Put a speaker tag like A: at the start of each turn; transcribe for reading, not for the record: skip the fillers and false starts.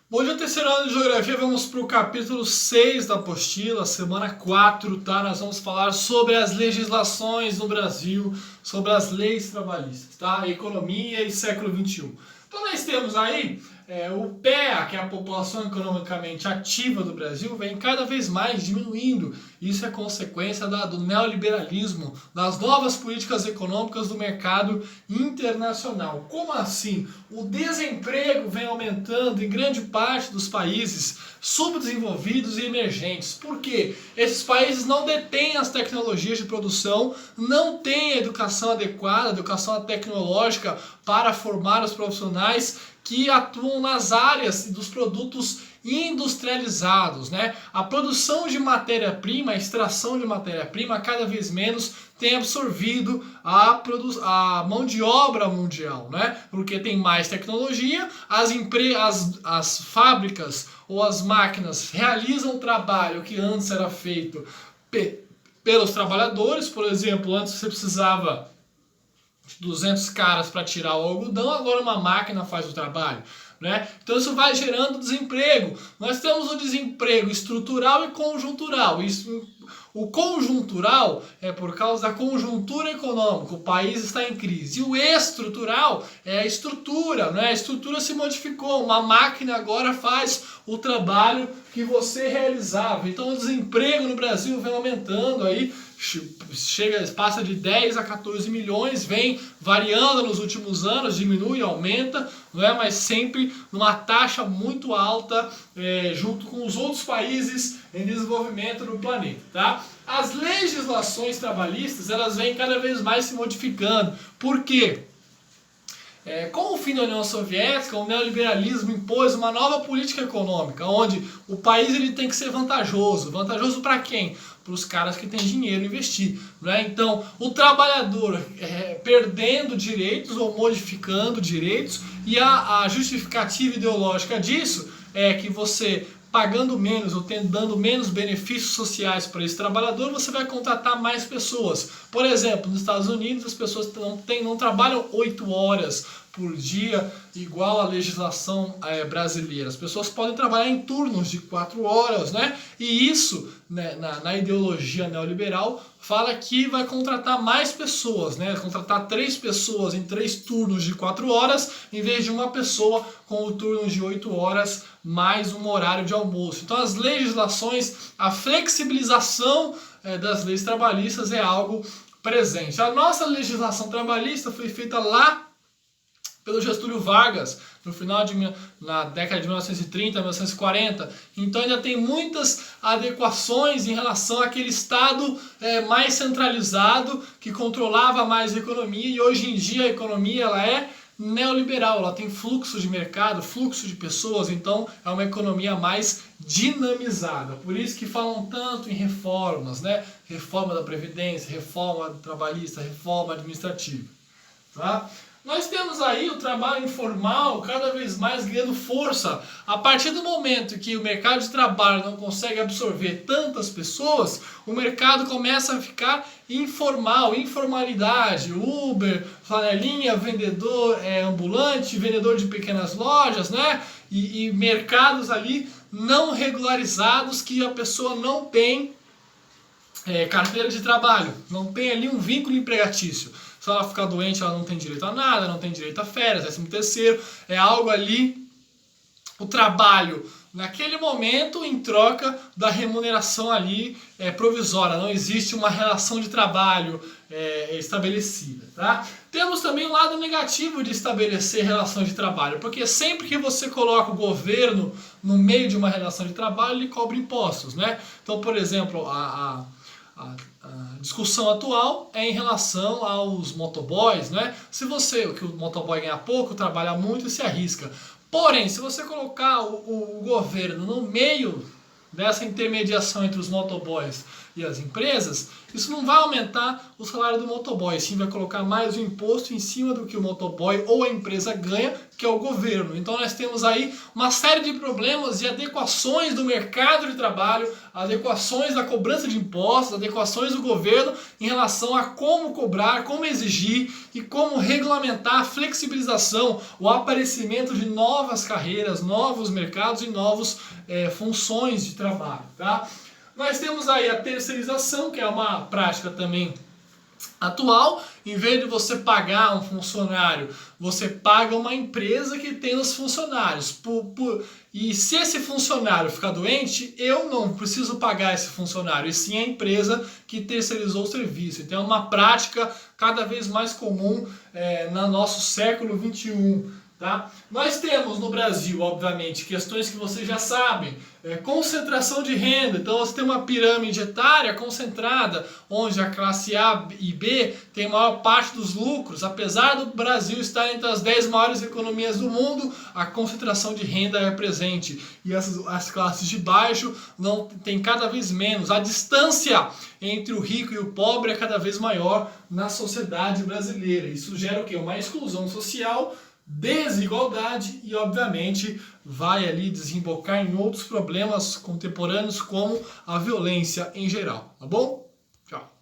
A: Hoje é o terceiro ano de Geografia, vamos para o capítulo 6 da apostila, semana 4, tá? Nós vamos falar sobre as legislações no Brasil, sobre as leis trabalhistas, tá? Economia e século XXI. Então nós temos aí o PEA, que é a população economicamente ativa do Brasil, vem cada vez mais diminuindo. Isso é consequência do neoliberalismo, das novas políticas econômicas do mercado internacional. Como assim? O desemprego vem aumentando em grande parte dos países subdesenvolvidos e emergentes. Por quê? Esses países não detêm as tecnologias de produção, não têm a educação adequada, a educação tecnológica para formar os profissionais que atuam nas áreas dos produtos industrializados, né? A produção de matéria-prima, a extração de matéria-prima cada vez menos tem absorvido a mão de obra mundial, né? Porque tem mais tecnologia, as fábricas ou as máquinas realizam o trabalho que antes era feito pelos trabalhadores. Por exemplo, antes você precisava 200 caras para tirar o algodão, agora uma máquina faz o trabalho, né? Então isso vai gerando desemprego. Nós temos o desemprego estrutural e conjuntural. O conjuntural é por causa da conjuntura econômica, o país está em crise. E o estrutural é a estrutura, né? A estrutura se modificou, uma máquina agora faz o trabalho que você realizava. Então o desemprego no Brasil vem aumentando aí, passa de 10 a 14 milhões, vem variando nos últimos anos, diminui, aumenta, não é? Mas sempre numa taxa muito alta, junto com os outros países em desenvolvimento no planeta, tá? As legislações trabalhistas, elas vêm cada vez mais se modificando. Por quê? Com o fim da União Soviética, o neoliberalismo impôs uma nova política econômica, onde o país ele tem que ser vantajoso. Vantajoso para quem? Para os caras que têm dinheiro investir, né? Então, o trabalhador perdendo direitos ou modificando direitos, e a justificativa ideológica disso é que você pagando menos ou dando menos benefícios sociais para esse trabalhador, você vai contratar mais pessoas. Por exemplo, nos Estados Unidos as pessoas não trabalham 8 horas por dia, igual a legislação brasileira. As pessoas podem trabalhar em turnos de 4 horas, né? E isso, né, na ideologia neoliberal, fala que vai contratar mais pessoas, né? Contratar 3 pessoas em 3 turnos de 4 horas, em vez de uma pessoa com o turno de 8 horas, mais um horário de almoço. Então as legislações, a flexibilização das leis trabalhistas é algo presente. A nossa legislação trabalhista foi feita lá pelo Getúlio Vargas, na década de 1930, 1940. Então ainda tem muitas adequações em relação àquele Estado mais centralizado, que controlava mais a economia, e hoje em dia a economia ela é neoliberal, ela tem fluxo de mercado, fluxo de pessoas, então é uma economia mais dinamizada. Por isso que falam tanto em reformas, né? Reforma da Previdência, reforma trabalhista, reforma administrativa, tá? Nós temos aí o trabalho informal cada vez mais ganhando força. A partir do momento que o mercado de trabalho não consegue absorver tantas pessoas, o mercado começa a ficar informal, informalidade. Uber, flanelinha, vendedor ambulante, vendedor de pequenas lojas, né? E mercados ali não regularizados, que a pessoa não tem carteira de trabalho, não tem ali um vínculo empregatício. Se ela ficar doente, ela não tem direito a nada, não tem direito a férias, 13º, é algo ali, o trabalho naquele momento em troca da remuneração ali provisória, não existe uma relação de trabalho estabelecida, tá? Temos também o lado negativo de estabelecer relação de trabalho, porque sempre que você coloca o governo no meio de uma relação de trabalho, ele cobra impostos, né? Então, por exemplo, a discussão atual é em relação aos motoboys, né? Que o motoboy ganha pouco, trabalha muito e se arrisca. Porém, se você colocar o governo no meio dessa intermediação entre os motoboys e as empresas, isso não vai aumentar o salário do motoboy, sim vai colocar mais o imposto em cima do que o motoboy ou a empresa ganha, que é o governo. Então nós temos aí uma série de problemas de adequações do mercado de trabalho, adequações da cobrança de impostos, adequações do governo em relação a como cobrar, como exigir e como regulamentar a flexibilização, o aparecimento de novas carreiras, novos mercados e novas funções de trabalho, tá? Nós temos aí a terceirização, que é uma prática também atual. Em vez de você pagar um funcionário, você paga uma empresa que tem os funcionários. E se esse funcionário ficar doente, eu não preciso pagar esse funcionário, e sim a empresa que terceirizou o serviço. Então é uma prática cada vez mais comum no nosso século XXI. Tá? Nós temos no Brasil, obviamente, questões que vocês já sabem, concentração de renda. Então você tem uma pirâmide etária concentrada, onde a classe A e B tem a maior parte dos lucros. Apesar do Brasil estar entre as 10 maiores economias do mundo, a concentração de renda é presente. E as classes de baixo não tem cada vez menos. A distância entre o rico e o pobre é cada vez maior na sociedade brasileira. Isso gera o quê? Uma exclusão social, desigualdade e, obviamente, vai ali desembocar em outros problemas contemporâneos como a violência em geral, tá bom? Tchau.